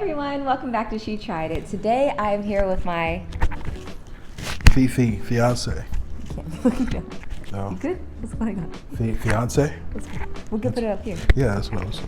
everyone, welcome back to She Tried It. Today I'm here with my fiance. No. You good? What's going on? Fiance? We can put it up here. Yeah, that's what I was.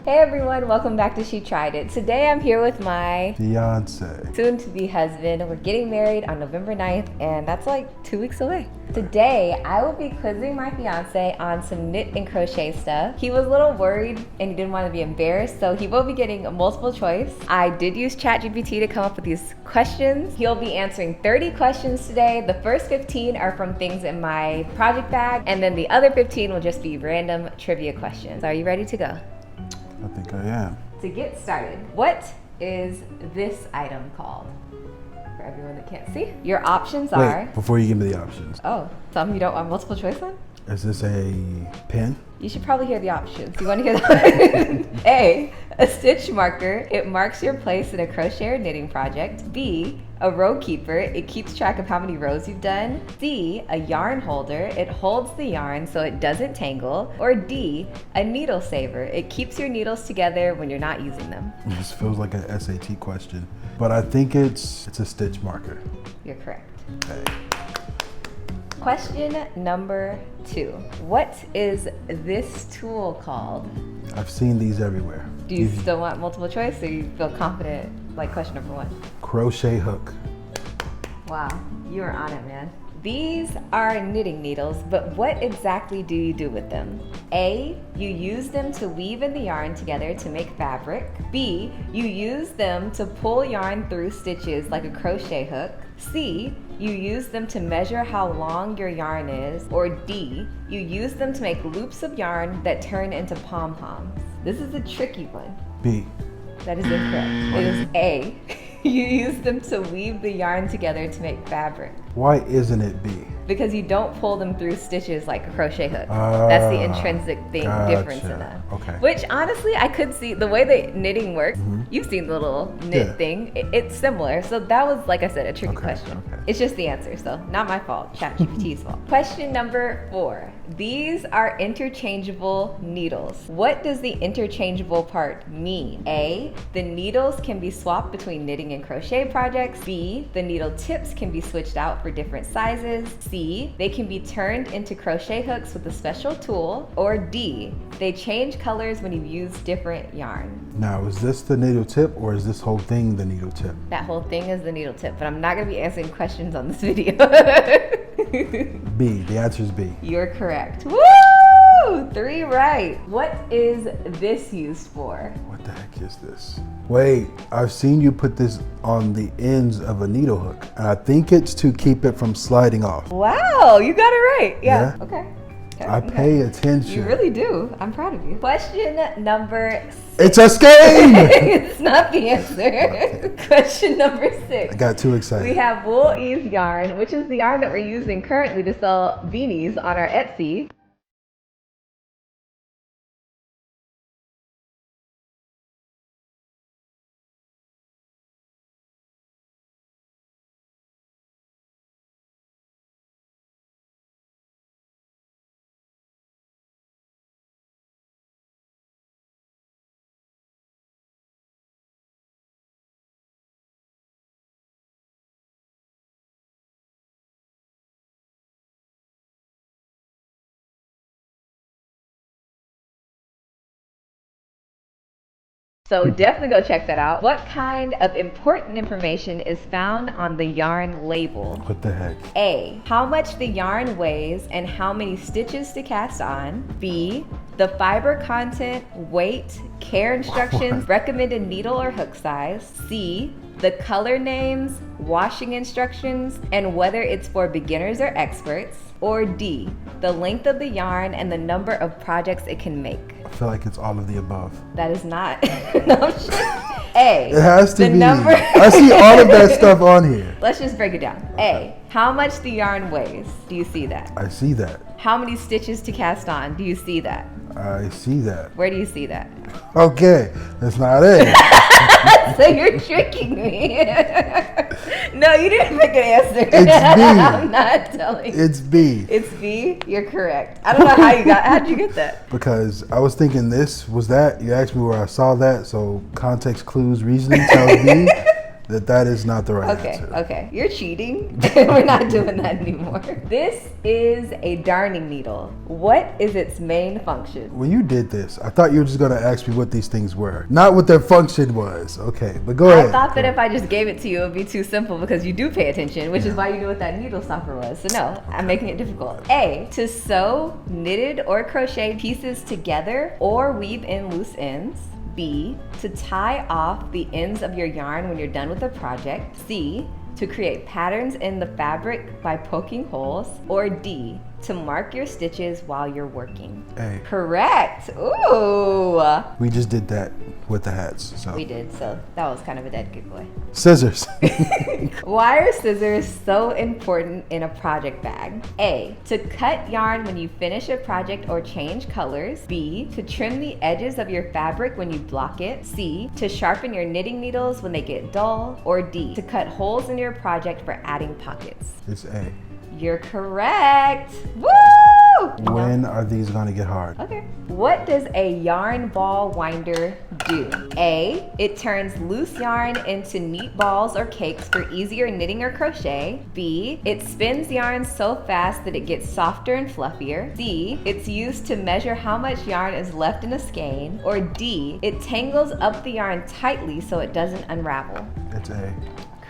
Hey everyone, welcome back to She Tried It. Today I'm here with my Fiance. soon-to-be husband. We're getting married on November 9th, and that's like 2 weeks away. Today, I will be quizzing my fiance on some knit and crochet stuff. He was a little worried and he didn't want to be embarrassed, so he will be getting a multiple choice. I did use ChatGPT to come up with these questions. He'll be answering 30 questions today. The first 15 are from things in my project bag, and then the other 15 will just be random trivia questions. Are you ready to go? I think I am. To get started, what is this item called? For everyone that can't see, your options are... Wait, before you give me the options. Oh, some you don't want multiple choice on? Is this a pen? You should probably hear the options. You want to hear that? A stitch marker. It marks your place in a crochet or knitting project. B, a row keeper. It keeps track of how many rows you've done. C, a yarn holder. It holds the yarn so it doesn't tangle. Or D, a needle saver. It keeps your needles together when you're not using them. This feels like an SAT question, but I think it's a stitch marker. You're correct. Okay. Question number 2. What is this tool called? I've seen these everywhere. Do you still want multiple choice, or you feel confident like question number 1? Crochet hook. Wow, you are on it, man. These are knitting needles, but what exactly do you do with them? A, you use them to weave in the yarn together to make fabric. B, you use them to pull yarn through stitches like a crochet hook. C, you use them to measure how long your yarn is. Or D, you use them to make loops of yarn that turn into pom-poms. This is a tricky one. B. That is incorrect. It is A. You use them to weave the yarn together to make fabric. Why isn't it B? Because you don't pull them through stitches like a crochet hook. That's the intrinsic difference in them. Okay. Which honestly, I could see the way that knitting works. You've seen the little knit thing. It's similar. So that was, like I said, a tricky question. Okay. It's just the answer, so not my fault. ChatGPT's fault. Question number 4. These are interchangeable needles. What does the interchangeable part mean? A, the needles can be swapped between knitting and crochet projects. B, the needle tips can be switched out for different sizes. C, they can be turned into crochet hooks with a special tool. Or D, they change colors when you use different yarn. Now, is this the needle tip or is this whole thing the needle tip? That whole thing is the needle tip, but I'm not gonna be answering questions on this video. B, the answer is B. You're correct. Woo! 3 right. What is this used for? What the heck is this? Wait, I've seen you put this on the ends of a needle hook, and I think it's to keep it from sliding off. Wow, you got it right. Yeah. Okay. I pay attention. You really do. I'm proud of you. Question number 6. It's a skein! It's not the answer. Question number 6. I got too excited. We have wool ease yarn, which is the yarn that we're using currently to sell beanies on our Etsy. So definitely go check that out. What kind of important information is found on the yarn label? What the heck? A, how much the yarn weighs and how many stitches to cast on. B, the fiber content, weight, care instructions, recommended needle or hook size. C, the color names, washing instructions, and whether it's for beginners or experts. Or D, the length of the yarn and the number of projects it can make. I feel like it's all of the above. That is not an option. A, It has to the be. number. I see all of that stuff on here. Let's just break it down. A, how much the yarn weighs. Do you see that? I see that. How many stitches to cast on. Do you see that? I see that. Where do you see that? Okay, that's not it. So you're tricking me. No, you didn't pick an answer. It's B. I'm not telling you. It's B. It's B? You're correct. I don't know how'd you get that? Because I was thinking this was that. You asked me where I saw that, so context clues reasoning tells me that is not the right answer. Okay. You're cheating. We're not doing that anymore. This is a darning needle. What is its main function? When you did this, I thought you were just going to ask me what these things were, not what their function was. Okay, but go ahead. I thought that if I just gave it to you, it would be too simple because you do pay attention, which is why you knew what that needle stopper was. So no, I'm making it difficult. A, to sew knitted or crochet pieces together or weave in loose ends. B, to tie off the ends of your yarn when you're done with a project. C, to create patterns in the fabric by poking holes. Or D, to mark your stitches while you're working. A. Correct. Ooh. We just did that with the hats. So We did, so that was kind of a dead giveaway. Scissors. Why are scissors so important in a project bag? A, to cut yarn when you finish a project or change colors. B, to trim the edges of your fabric when you block it. C, to sharpen your knitting needles when they get dull. Or D, to cut holes in your project for adding pockets. It's A. You're correct. Woo! When are these going to get hard? Okay. What does a yarn ball winder do? A, it turns loose yarn into neat balls or cakes for easier knitting or crochet. B, it spins yarn so fast that it gets softer and fluffier. C, it's used to measure how much yarn is left in a skein. Or D, it tangles up the yarn tightly so it doesn't unravel. It's A.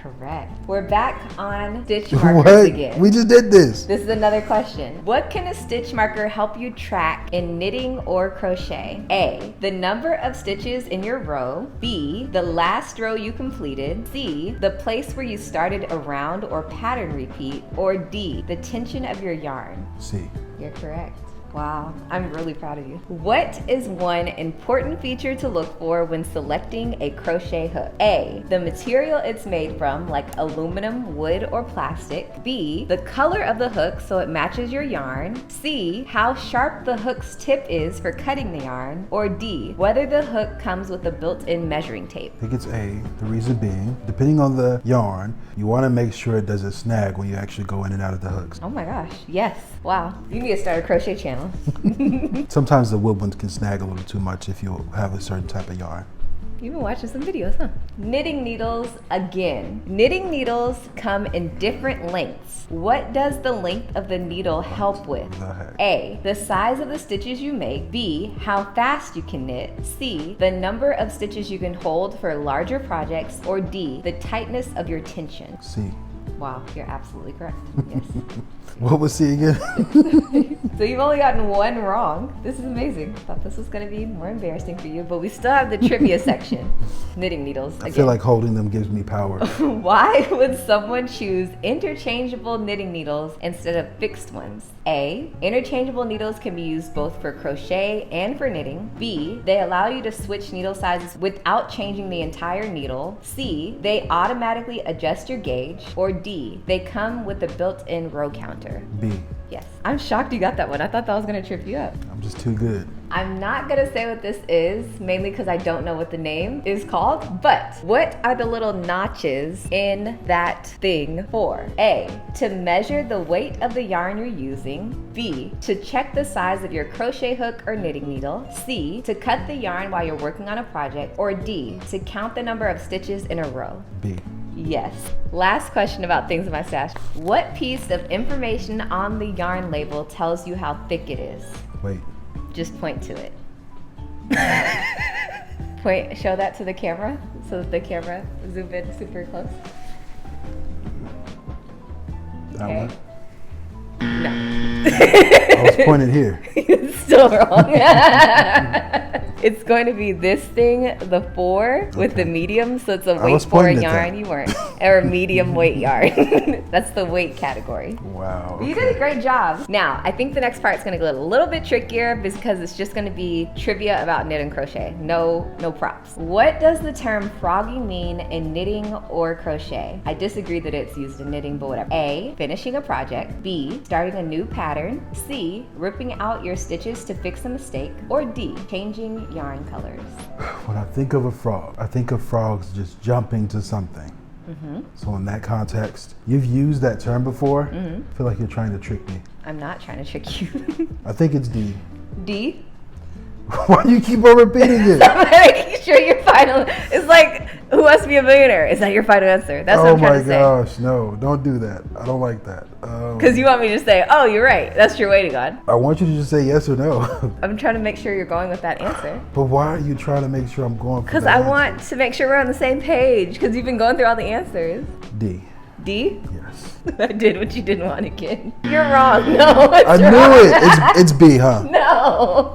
Correct. We're back on stitch markers again. We just did this. This is another question. What can a stitch marker help you track in knitting or crochet? A, the number of stitches in your row. B, the last row you completed. C, the place where you started a round or pattern repeat. Or D, the tension of your yarn. C. You're correct. Wow, I'm really proud of you. What is one important feature to look for when selecting a crochet hook? A, the material it's made from, like aluminum, wood, or plastic. B, the color of the hook so it matches your yarn. C, how sharp the hook's tip is for cutting the yarn. Or D, whether the hook comes with a built-in measuring tape. I think it's A. The reason being, depending on the yarn, you want to make sure it doesn't snag when you actually go in and out of the hooks. Oh my gosh, yes. Wow, you need to start a crochet channel. Sometimes the wood ones can snag a little too much if you have a certain type of yarn. You've been watching some videos, huh? Knitting needles again. Knitting needles come in different lengths. What does the length of the needle help with? The heck? A, the size of the stitches you make. B, how fast you can knit. C, the number of stitches you can hold for larger projects. Or D, the tightness of your tension. C. Wow, you're absolutely correct. Yes. What was C again? So you've only gotten one wrong. This is amazing. Thought this was going to be more embarrassing for you, but we still have the trivia section. Knitting needles again. I feel like holding them gives me power. Why would someone choose interchangeable knitting needles instead of fixed ones? A, interchangeable needles can be used both for crochet and for knitting. B, they allow you to switch needle sizes without changing the entire needle. C, they automatically adjust your gauge. Or D, they come with a built-in row counter. B. Yes. I'm shocked you got that one. I thought that was going to trip you up. I'm just too good. I'm not going to say what this is, mainly because I don't know what the name is called, but what are the little notches in that thing for? A, to measure the weight of the yarn you're using. B, to check the size of your crochet hook or knitting needle. C, to cut the yarn while you're working on a project. Or D, to count the number of stitches in a row. B. Yes. Last question about things in my stash. What piece of information on the yarn label tells you how thick it is? Wait. Just point to it. Show that to the camera so that the camera zoom in super close. That Okay. one? No. I was pointed here. It's still wrong. It's going to be this thing, the 4 with the medium, so it's a weight was 4 pointing at yarn. that. You weren't. Or a medium weight yarn. That's the weight category. Wow. You did a great job. Now, I think the next part's gonna get a little bit trickier because it's just gonna be trivia about knit and crochet. No props. What does the term froggy mean in knitting or crochet? I disagree that it's used in knitting, but whatever. A, finishing a project. B, starting a new pattern. C, ripping out your stitches to fix a mistake. Or D, changing yarn colors? When I think of a frog, I think of frogs just jumping to something. So in that context, you've used that term before. I feel like you're trying to trick me. I'm not trying to trick you. I think it's D. D? Why do you keep on repeating it? I'm making sure your final. It's like, who wants to be a millionaire? Is that your final answer? That's what I'm trying to say. Oh my gosh, no, don't do that. I don't like that. Because you want me to say, oh, you're right. That's your waiting on. I want you to just say yes or no. I'm trying to make sure you're going with that answer. But why are you trying to make sure I'm going for that Because I want to make sure we're on the same page. Because you've been going through all the answers. D. D? Yes. I did what you didn't want again. You're wrong. No, it's I knew it. It's B, huh? No.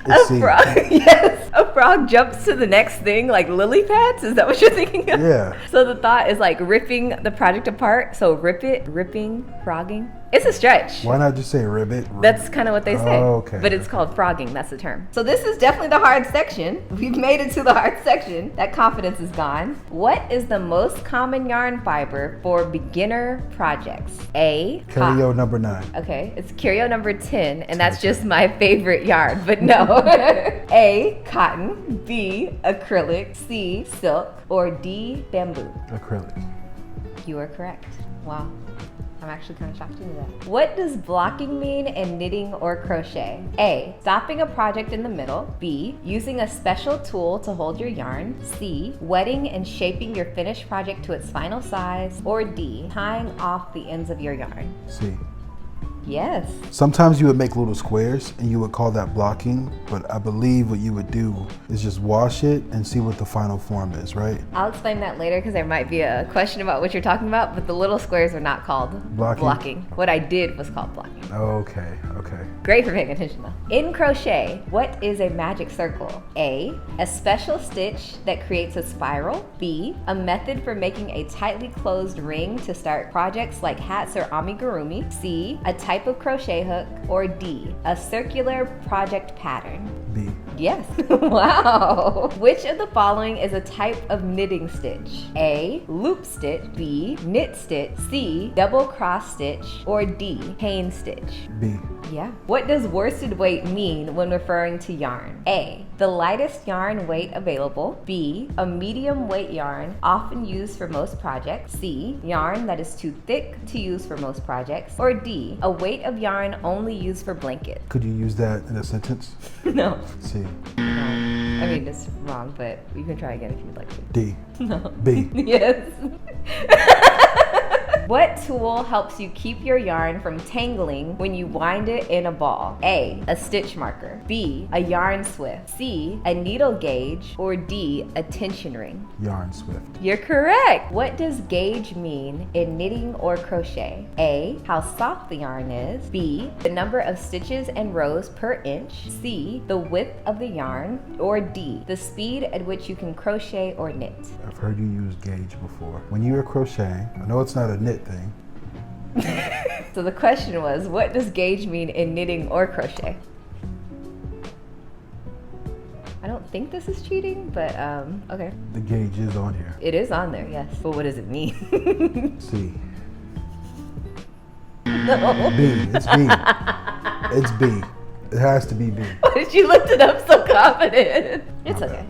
It's A C. frog, yes. A frog jumps to the next thing like lily pads? Is that what you're thinking of? Yeah. So the thought is like ripping the project apart. So rip it, ripping, frogging. It's a stretch. Why not just say ribbit? That's kind of what they say. Oh, okay. But it's called frogging. That's the term. So this is definitely the hard section. We've made it to the hard section. That confidence is gone. What is the most common yarn fiber for beginner projects? A. Curio number 9. Okay, it's curio number 10, and that's just my favorite yarn, but no. A. Cotton. B. Acrylic. C. Silk. Or D. Bamboo. Acrylic. You are correct. Wow. I'm actually kind of shocked you knew that. What does blocking mean in knitting or crochet? A. Stopping a project in the middle. B. Using a special tool to hold your yarn. C. Wetting and shaping your finished project to its final size. Or D. Tying off the ends of your yarn. C. Yes. Sometimes you would make little squares and you would call that blocking, but I believe what you would do is just wash it and see what the final form is, right? I'll explain that later because there might be a question about what you're talking about, but the little squares are not called blocking. What I did was called blocking. Okay. Great for paying attention though. In crochet, what is a magic circle? A special stitch that creates a spiral. B, a method for making a tightly closed ring to start projects like hats or amigurumi. C, a type of crochet hook. Or D, a circular project pattern. B. Yes. Wow. Which of the following is a type of knitting stitch? A, loop stitch. B, knit stitch. C, double cross stitch. Or D, chain stitch. B. Yeah. What does worsted weight mean when referring to yarn? A, the lightest yarn weight available. B, a medium weight yarn often used for most projects. C, yarn that is too thick to use for most projects. Or D, a weight of yarn only used for blankets. Could you use that in a sentence? No. C. I mean, it's wrong, but you can try again if you'd like to. D. No. B. Yes. What tool helps you keep your yarn from tangling when you wind it in a ball? A stitch marker. B, a yarn swift. C, a needle gauge. Or D, a tension ring. Yarn swift. You're correct. What does gauge mean in knitting or crochet? A, how soft the yarn is. B, the number of stitches and rows per inch. C, the width of the yarn. Or D, the speed at which you can crochet or knit. I've heard you use gauge before. When you were crocheting, I know it's not a knit thing. So the question was, what does gauge mean in knitting or crochet? I don't think this is cheating, but okay. The gauge is on here. It is on there, yes. But what does it mean? C. No. B. It's B. It's B. It has to be B. Why did you lift it up so confident? It's okay.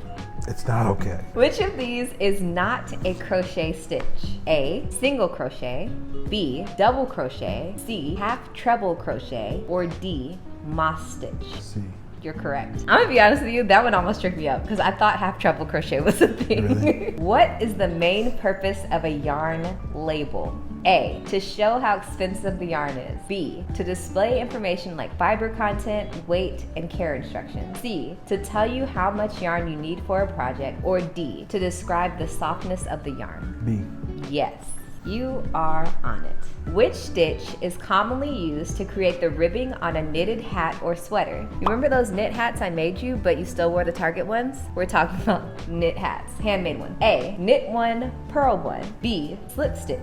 It's not okay. Which of these is not a crochet stitch? A, single crochet. B, double crochet. C, half treble crochet. Or D, moss stitch. C. You're correct. I'm gonna be honest with you, that one almost tricked me up because I thought half treble crochet was a thing. Really? What is the main purpose of a yarn label? A, to show how expensive the yarn is. B, to display information like fiber content, weight, and care instructions. C, to tell you how much yarn you need for a project. Or D, to describe the softness of the yarn. B. Yes, you are on it. Which stitch is commonly used to create the ribbing on a knitted hat or sweater? You remember those knit hats I made you, but you still wore the Target ones? We're talking about knit hats, handmade ones. A, knit one, purl one. B, slip stitch.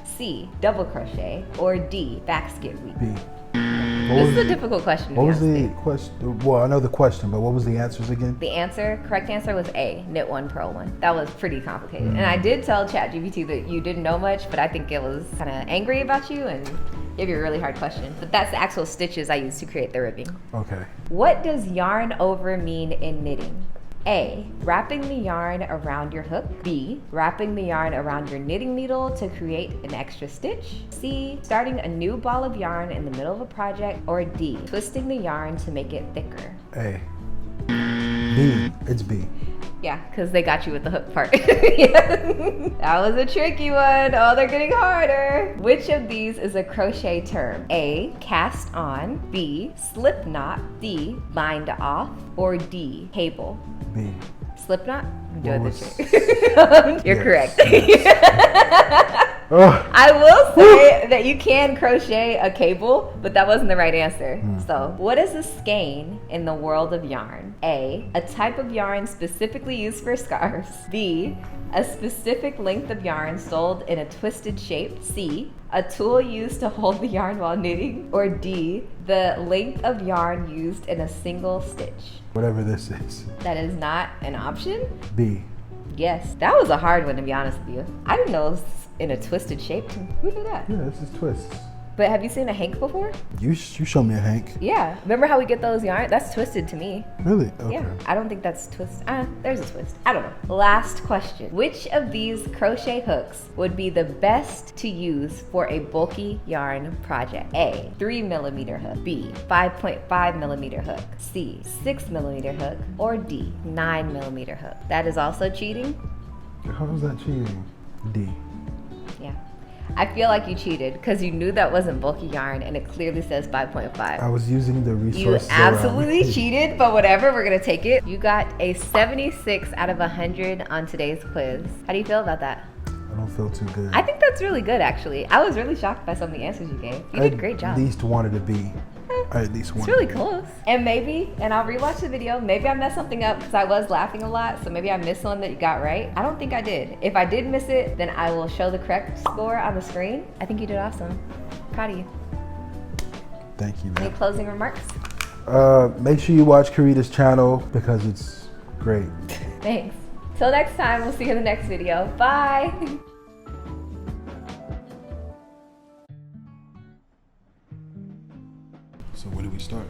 C, double crochet. Or D, basket weave. B. This is a difficult question. What was the question? Well, I know the question, but what was the answers again? The correct answer was A, knit one, purl one. That was pretty complicated. And I did tell ChatGPT that you didn't know much, but I think it was kind of angry about you and Give you a really hard question, but that's the actual stitches I use to create the ribbing. Okay. What does yarn over mean in knitting? A, wrapping the yarn around your hook. B, wrapping the yarn around your knitting needle to create an extra stitch. C, starting a new ball of yarn in the middle of a project. Or D, twisting the yarn to make it thicker. A. B. It's B. Yeah, because they got you with the hook part. Yeah. That was a tricky one. Oh, they're getting harder. Which of these is a crochet term? A, cast on. B, slip knot. C, bind off. Or D, cable. B. Slip knot? I'm doing What this was- trick. You're correct. Oh, I will say that you can crochet a cable, but that wasn't the right answer. So, what is a skein in the world of yarn? A, a type of yarn specifically used for scarves. B, a specific length of yarn sold in a twisted shape. C, a tool used to hold the yarn while knitting. Or D, the length of yarn used in a single stitch. whatever this is. That is not an option? B. Yes, that was a hard one, to be honest with you. I didn't know it was in a twisted shape. Who knew that? Yeah, this is twists. But have you seen a hank before? You show me a hank. Yeah. Remember how we get those yarn? That's twisted to me. Really? Okay. Yeah. I don't think that's twist. There's a twist. I don't know. Last question. Which of these crochet hooks would be the best to use for a bulky yarn project? A, 3mm hook. B, 5.5mm hook. C, 6mm hook. Or D, 9mm hook. That is also cheating? How is that cheating? D. Yeah. I feel like you cheated because you knew that wasn't bulky yarn and it clearly says 5.5. I was using the You resource. absolutely cheated, but whatever, we're gonna take it. You got a 76 out of 100 on today's quiz. How do you feel about that? I don't feel too good. I think that's really good, actually. I was really shocked by some of the answers you gave. You did a great job. At least wanted to be. I at least It's wanted really to be. close. And maybe, and I'll rewatch the video, maybe I messed something up because I was laughing a lot, so maybe I missed one that you got right. I don't think I did. If I did miss it, then I will show the correct score on the screen. I think you did awesome. Proud of you. Thank you, Any man. closing remarks? Make sure you watch Karita's channel because it's great. Thanks. Till next time, we'll see you in the next video. Bye. So where do we start?